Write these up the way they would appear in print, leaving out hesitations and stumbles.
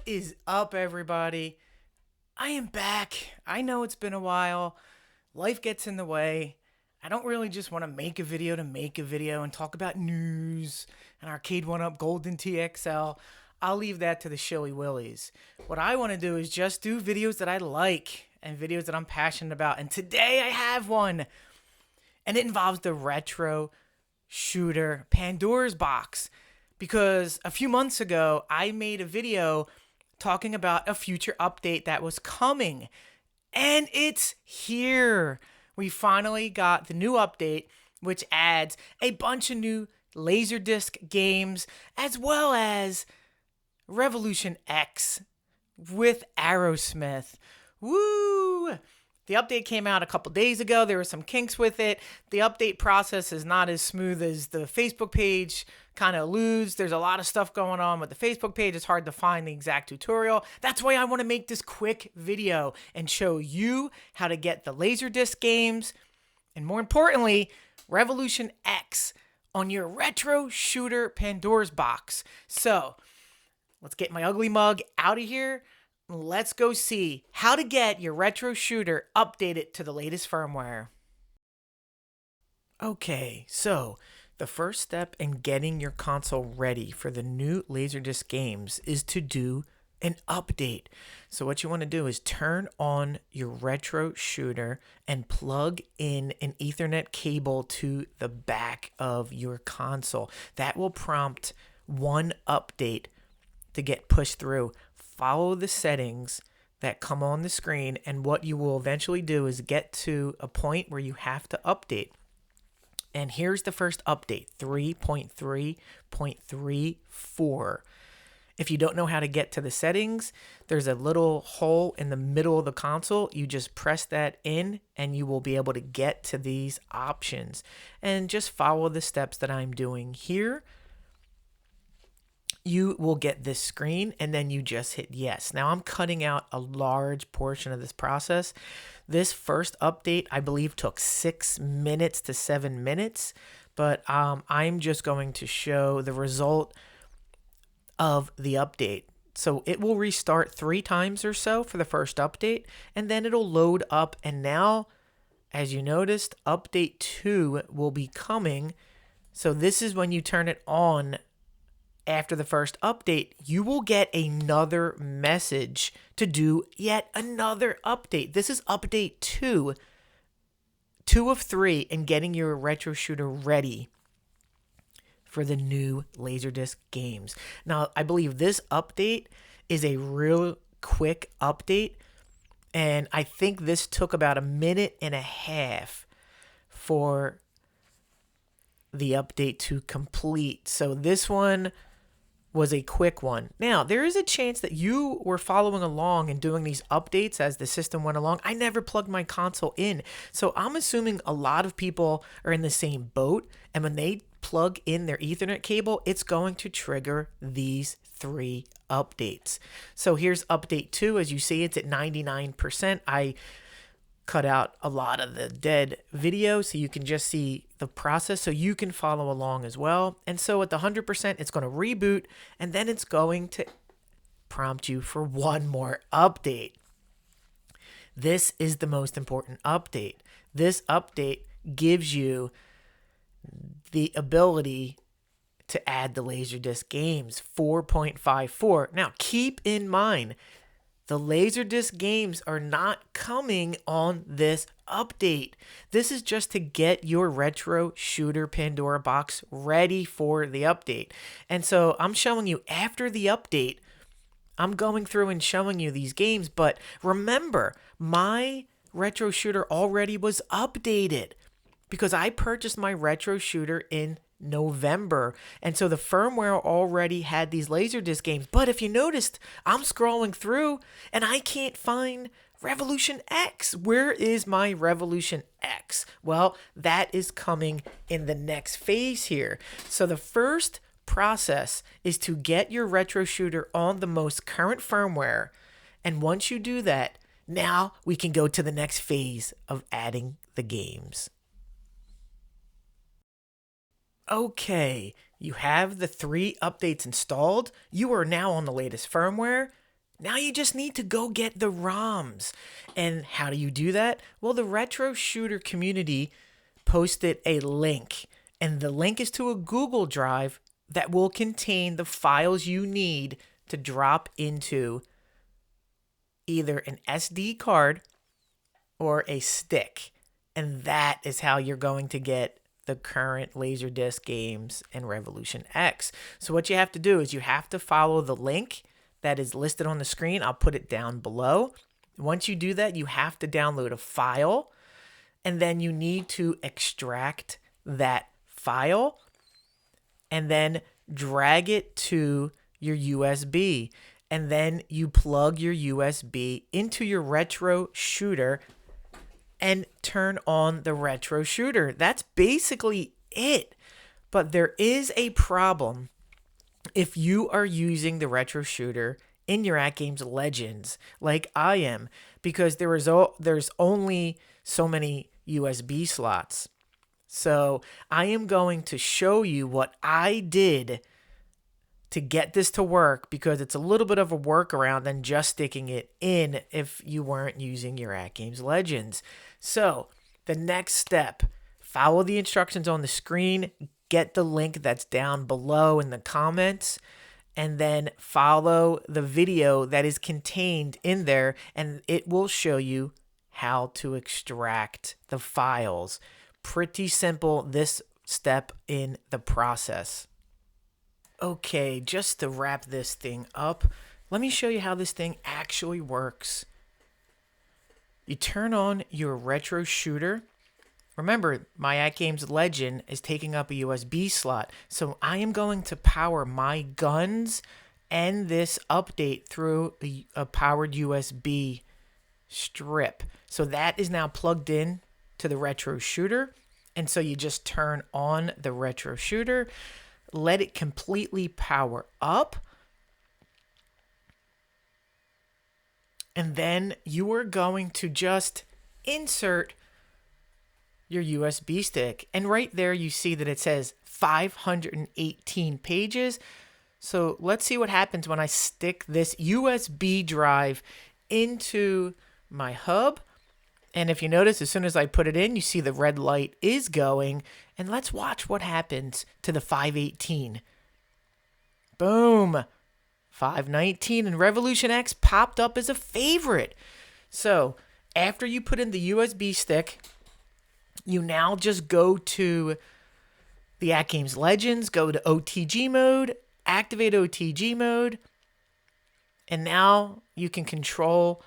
What is up, everybody? I am back. I know it's been a while. Life gets in the way. I don't really just want to make a video to make a video and talk about news and Arcade 1-Up Golden TXL. I'll leave that to the Shilly Willies. What I want to do is just do videos that I like and videos that I'm passionate about. And today I have one. And it involves the retro shooter Pandora's box. Because a few months ago, I made a video talking about a future update that was coming. And it's here. We finally got the new update, which adds a bunch of new Laserdisc games, as well as Revolution X with Aerosmith. Woo! The update came out a couple days ago. There were some kinks with it. The update process is not as smooth as the Facebook page kind of alludes. There's a lot of stuff going on with the Facebook page. It's hard to find the exact tutorial. That's why I want to make this quick video and show you how to get the Laserdisc games and, more importantly, Revolution X on your retro shooter Pandora's box. So let's get my ugly mug out of here. Let's go see how to get your retro shooter updated to the latest firmware. Okay, so the first step in getting your console ready for the new Laserdisc games is to do an update. So what you want to do is turn on your retro shooter and plug in an Ethernet cable to the back of your console. That will prompt one update to get pushed through. Follow the settings that come on the screen, and what you will eventually do is get to a point where you have to update. And here's the first update, 3.3.34. If you don't know how to get to the settings, there's a little hole in the middle of the console. You just press that in and you will be able to get to these options. And just follow the steps that I'm doing here. You will get this screen and then you just hit yes. Now I'm cutting out a large portion of this process. This first update, I believe, took 6 minutes to 7 minutes, but I'm just going to show the result of the update. So it will restart 3 times or so for the first update, and then it'll load up. And now, as you noticed, update 2 will be coming. So this is when you turn it on. After the first update, you will get another message to do yet another update. This is update 2 of 3 in getting your retro shooter ready for the new Laserdisc games. Now, I believe this update is a real quick update, and I think this took about 1.5 minutes for the update to complete. So this one was a quick one. Now, there is a chance that you were following along and doing these updates as the system went along. I never plugged my console in, so I'm assuming a lot of people are in the same boat, and when they plug in their Ethernet cable, it's going to trigger these 3 updates. So here's update 2. As you see, it's at 99%. I cut out a lot of the dead video so you can just see the process so you can follow along as well. And so at the 100%, it's going to reboot, and then it's going to prompt you for one more update. This is the most important update. This update gives you the ability to add the Laserdisc games, 4.54. Now, keep in mind, the Laserdisc games are not coming on this update. This is just to get your retro shooter Pandora box ready for the update. And so I'm showing you after the update, I'm going through and showing you these games. But remember, my retro shooter already was updated because I purchased my retro shooter in November. And so the firmware already had these Laserdisc games. But if you noticed, I'm scrolling through and I can't find Revolution X. Where is my Revolution X? Well, that is coming in the next phase here. So the first process is to get your retro shooter on the most current firmware. And once you do that, now we can go to the next phase of adding the games. Okay, you have the 3 updates installed. You are now on the latest firmware. Now you just need to go get the ROMs. And how do you do that? Well, the Retro Shooter community posted a link, and the link is to a Google Drive that will contain the files you need to drop into either an SD card or a stick. And that is how you're going to get the current Laserdisc games and Revolution X. So what you have to do is you have to follow the link that is listed on the screen. I'll put it down below. Once you do that, you have to download a file, and then you need to extract that file and then drag it to your USB. And then you plug your USB into your Retro Shooter and turn on the Retro Shooter. That's basically it. But there is a problem if you are using the Retro Shooter in your AtGames Legends, like I am, because there's only so many USB slots. So I am going to show you what I did to get this to work, because it's a little bit of a workaround than just sticking it in if you weren't using your AtGames Legends. So the next step, follow the instructions on the screen, get the link that's down below in the comments, and then follow the video that is contained in there, and it will show you how to extract the files. Pretty simple, this step in the process. Okay, just to wrap this thing up, let me show you how this thing actually works. You turn on your Retro Shooter. Remember, my AtGames Legend is taking up a USB slot, so I am going to power my guns and this update through a powered USB strip. So that is now plugged in to the Retro Shooter, and so you just turn on the Retro Shooter, let it completely power up, and then you are going to just insert your USB stick. And right there you see that it says 518 pages. So let's see what happens when I stick this USB drive into my hub. And if you notice, as soon as I put it in, you see the red light is going. And let's watch what happens to the 518. Boom. 519, and Revolution X popped up as a favorite. So after you put in the USB stick, you now just go to the AtGames Legends, go to OTG mode, activate OTG mode, and now you can control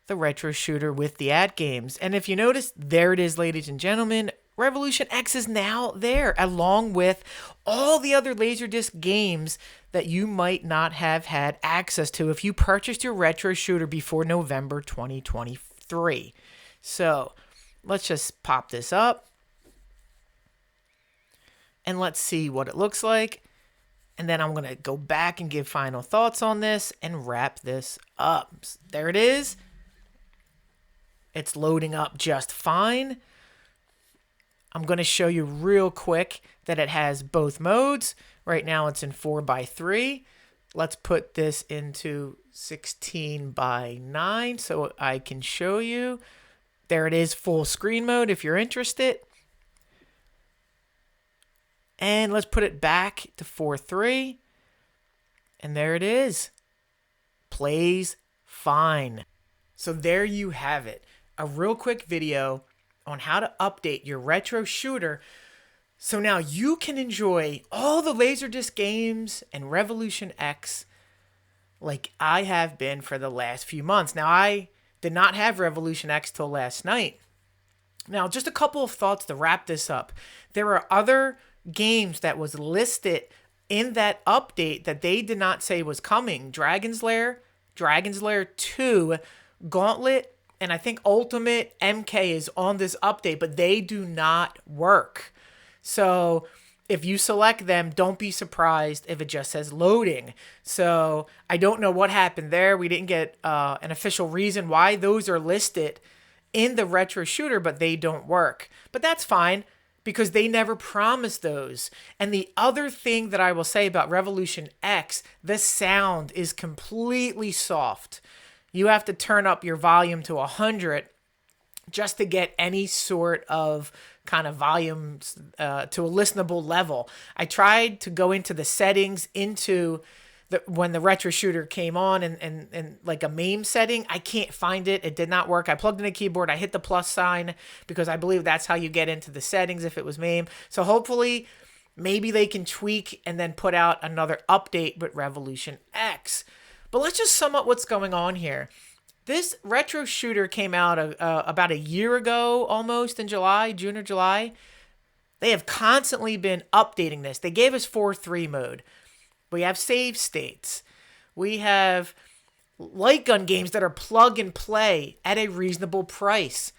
the Retro Shooter with the AtGames. And if you notice, there it is, ladies and gentlemen. Revolution X is now there, along with all the other Laserdisc games that you might not have had access to if you purchased your Retro Shooter before November 2023. So let's just pop this up and let's see what it looks like. And then I'm going to go back and give final thoughts on this and wrap this up. There it is. It's loading up just fine. I'm going to show you real quick that it has both modes. Right now it's in 4:3. Let's put this into 16:9 so I can show you. There it is, full screen mode if you're interested. And let's put it back to 4:3. And there it is. Plays fine. So there you have it. A real quick video on how to update your Retro Shooter so now you can enjoy all the Laserdisc games and Revolution X like I have been for the last few months. Now, I did not have Revolution X till last night. Now, just a couple of thoughts to wrap this up. There are other games that was listed in that update that they did not say was coming. Dragon's Lair 2, Gauntlet, and I think Ultimate MK is on this update, but they do not work. So if you select them, don't be surprised if it just says loading. So I don't know what happened there. We didn't get an official reason why those are listed in the Retro Shooter, but they don't work. But that's fine. because they never promised those. And the other thing that I will say about Revolution X, the sound is completely soft. You have to turn up your volume to 100 just to get any sort of kind of volume to a listenable level. I tried to go into the settings when the retro shooter came on and like a MAME setting. I can't find it. It did not work. I plugged in a keyboard. I hit the plus sign because I believe that's how you get into the settings if it was MAME. So hopefully maybe they can tweak and then put out another update with Revolution X. But let's just sum up what's going on here. This retro shooter came out about a year ago, almost in June or July. They have constantly been updating this. They gave us 4.3 mode. We have save states. We have light gun games that are plug and play at a reasonable price.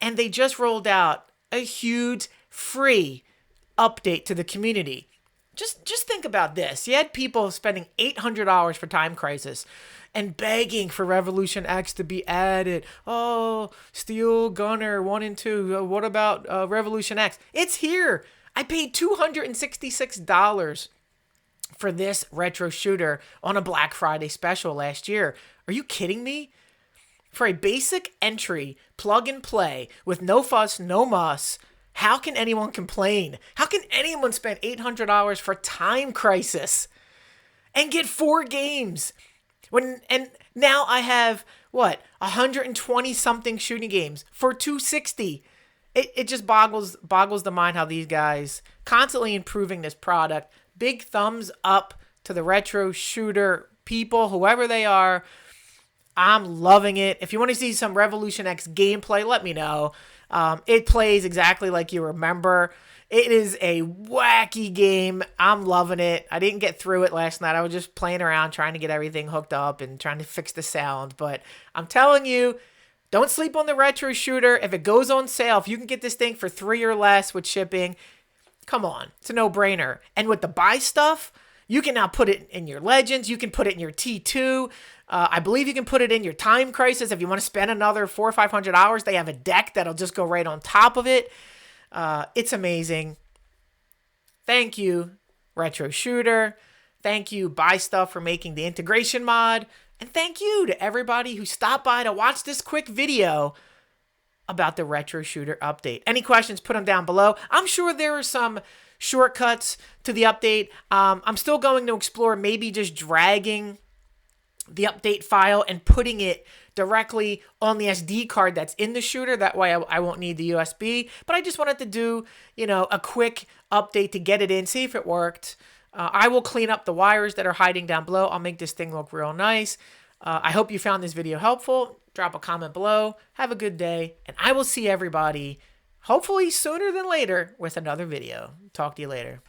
And they just rolled out a huge free update to the community. Just think about this. You had people spending $800 for Time Crisis and begging for Revolution X to be added. Oh, Steel Gunner 1 and 2. What about Revolution X? It's here. I paid $266 for this retro shooter on a Black Friday special last year. Are you kidding me? For a basic entry, plug and play, with no fuss, no muss, how can anyone complain? How can anyone spend $800 for Time Crisis and get 4 games? And now I have, 120 something shooting games for $260. It just boggles the mind how these guys constantly improving this product. Big thumbs up to the retro shooter people, whoever they are. I'm loving it. If you want to see some Revolution X gameplay, let me know. It plays exactly like you remember. It is a wacky game. I'm loving it. I didn't get through it last night. I was just playing around trying to get everything hooked up and trying to fix the sound. But I'm telling you, don't sleep on the retro shooter. If it goes on sale, if you can get this thing for $3 or less with shipping, come on. It's a no-brainer. And with the buy stuff, you can now put it in your Legends. You can put it in your T2. I believe you can put it in your Time Crisis. If you want to spend another $400 or $500, they have a deck that'll just go right on top of it. It's amazing. Thank you, Retro Shooter. Thank you, Buy Stuff, for making the integration mod. And thank you to everybody who stopped by to watch this quick video about the Retro Shooter update. Any questions, put them down below. I'm sure there are some shortcuts to the update. I'm still going to explore maybe just dragging the update file and putting it directly on the SD card that's in the shooter. That way I won't need the USB. But I just wanted to do, a quick update to get it in, see if it worked. I will clean up the wires that are hiding down below. I'll make this thing look real nice. I hope you found this video helpful. Drop a comment below. Have a good day. And I will see everybody, hopefully sooner than later, with another video. Talk to you later.